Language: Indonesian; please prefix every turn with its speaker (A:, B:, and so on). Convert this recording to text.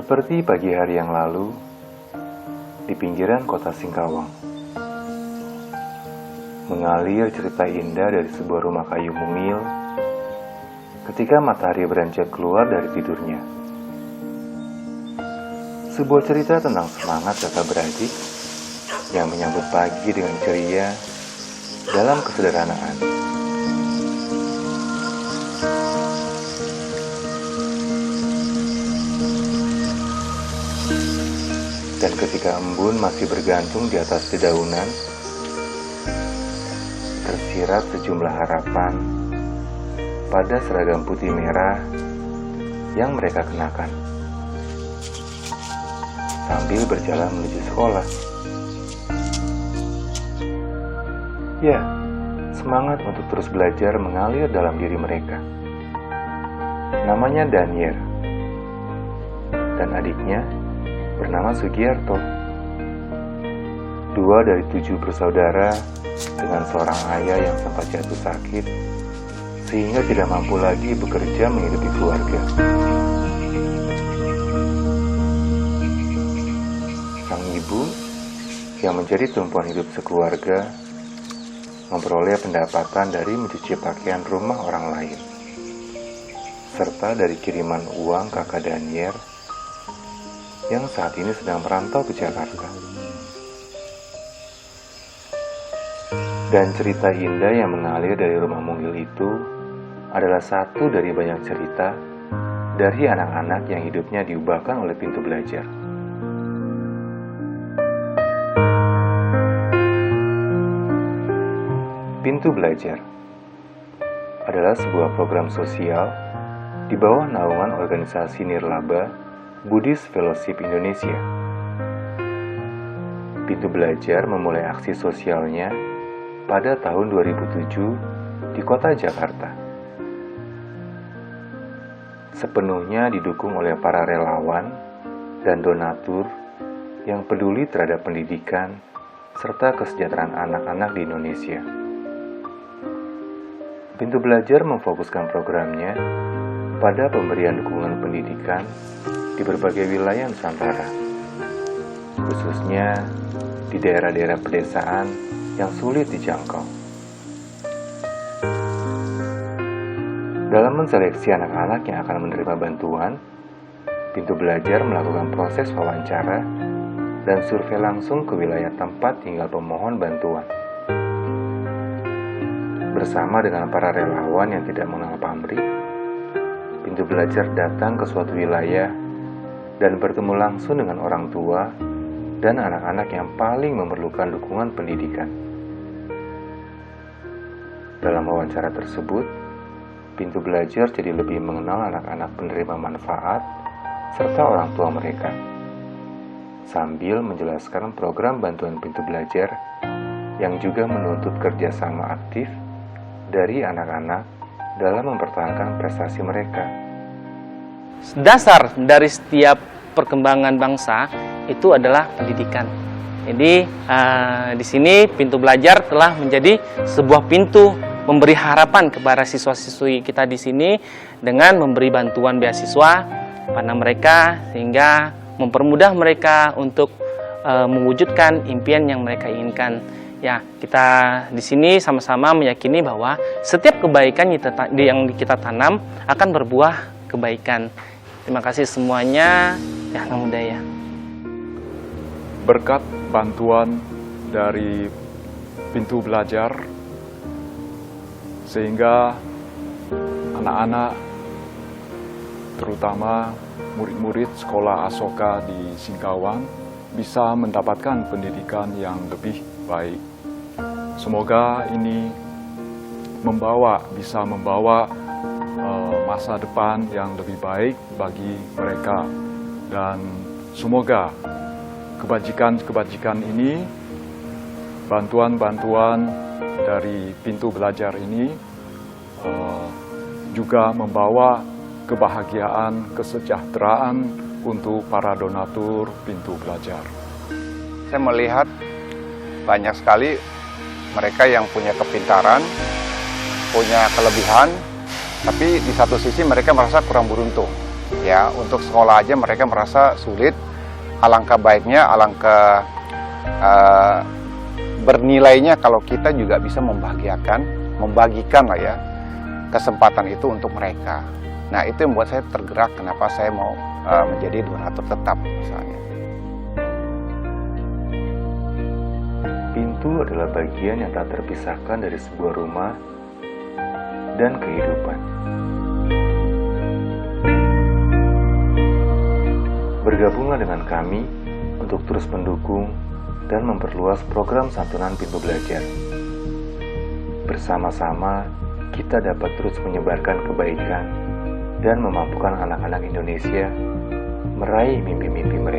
A: Seperti pagi hari yang lalu, di pinggiran kota Singkawang, mengalir cerita indah dari sebuah rumah kayu mungil ketika matahari beranjak keluar dari tidurnya. Sebuah cerita tentang semangat kakak beradik yang menyambut pagi dengan ceria dalam kesederhanaan. Dan ketika embun masih bergantung di atas dedaunan, tersirat sejumlah harapan pada seragam putih merah yang mereka kenakan sambil berjalan menuju sekolah. Ya, semangat untuk terus belajar mengalir dalam diri mereka. Namanya Danier, dan adiknya bernama Sugiarto. 2 dari 7 bersaudara dengan seorang ayah yang sempat jatuh sakit sehingga tidak mampu lagi bekerja menghidupi keluarga. Sang ibu yang menjadi tumpuan hidup sekeluarga memperoleh pendapatan dari mencuci pakaian rumah orang lain serta dari kiriman uang kakak Danier yang saat ini sedang merantau ke Jakarta. Dan cerita indah yang mengalir dari rumah mungil itu adalah satu dari banyak cerita dari anak-anak yang hidupnya diubahkan oleh pintu belajar. Pintu Belajar adalah sebuah program sosial di bawah naungan organisasi nirlaba Buddhist Fellowship Indonesia. Pintu Belajar memulai aksi sosialnya pada tahun 2007 di kota Jakarta. Sepenuhnya didukung oleh para relawan dan donatur yang peduli terhadap pendidikan serta kesejahteraan anak-anak di Indonesia. Pintu Belajar memfokuskan programnya pada pemberian dukungan pendidikan di berbagai wilayah Nusantara, khususnya di daerah-daerah pedesaan yang sulit dijangkau. Dalam menseleksi anak-anak yang akan menerima bantuan, Pintu Belajar melakukan proses wawancara dan survei langsung ke wilayah tempat tinggal pemohon bantuan. Bersama dengan para relawan yang tidak mengenal pamrih, Pintu Belajar datang ke suatu wilayah dan bertemu langsung dengan orang tua dan anak-anak yang paling memerlukan dukungan pendidikan. Dalam wawancara tersebut, Pintu Belajar jadi lebih mengenal anak-anak penerima manfaat serta orang tua mereka, sambil menjelaskan program bantuan Pintu Belajar yang juga menuntut kerjasama aktif dari anak-anak dalam mempertahankan prestasi mereka.
B: Dasar dari setiap perkembangan bangsa itu adalah pendidikan. Jadi di sini Pintu Belajar telah menjadi sebuah pintu memberi harapan kepada siswa-siswi kita di sini dengan memberi bantuan beasiswa pada mereka sehingga mempermudah mereka untuk mewujudkan impian yang mereka inginkan. Ya, kita di sini sama-sama meyakini bahwa setiap kebaikan yang kita tanam akan berbuah kebaikan. Terima kasih semuanya. Ya, Namo Buddhaya.
C: Berkat bantuan dari Pintu Belajar, sehingga anak-anak, terutama murid-murid sekolah Asoka di Singkawang, bisa mendapatkan pendidikan yang lebih baik. Semoga ini bisa membawa masa depan yang lebih baik bagi mereka, dan semoga kebajikan ini, bantuan-bantuan dari Pintu Belajar ini juga membawa kebahagiaan, kesejahteraan untuk para donatur Pintu Belajar.
D: Saya melihat banyak sekali mereka yang punya kepintaran, punya kelebihan, tapi di satu sisi mereka merasa kurang beruntung. Ya, untuk sekolah aja mereka merasa sulit. Alangkah baiknya, alangkah bernilainya kalau kita juga bisa membagikan lah ya kesempatan itu untuk mereka. Nah, itu yang membuat saya tergerak kenapa saya mau menjadi donatur tetap misalnya.
A: Pintu adalah bagian yang tak terpisahkan dari sebuah rumah dan kehidupan. Bergabunglah dengan kami untuk terus mendukung dan memperluas program santunan Pintu Belajar. Bersama-sama, kita dapat terus menyebarkan kebaikan dan memampukan anak-anak Indonesia meraih mimpi-mimpi mereka.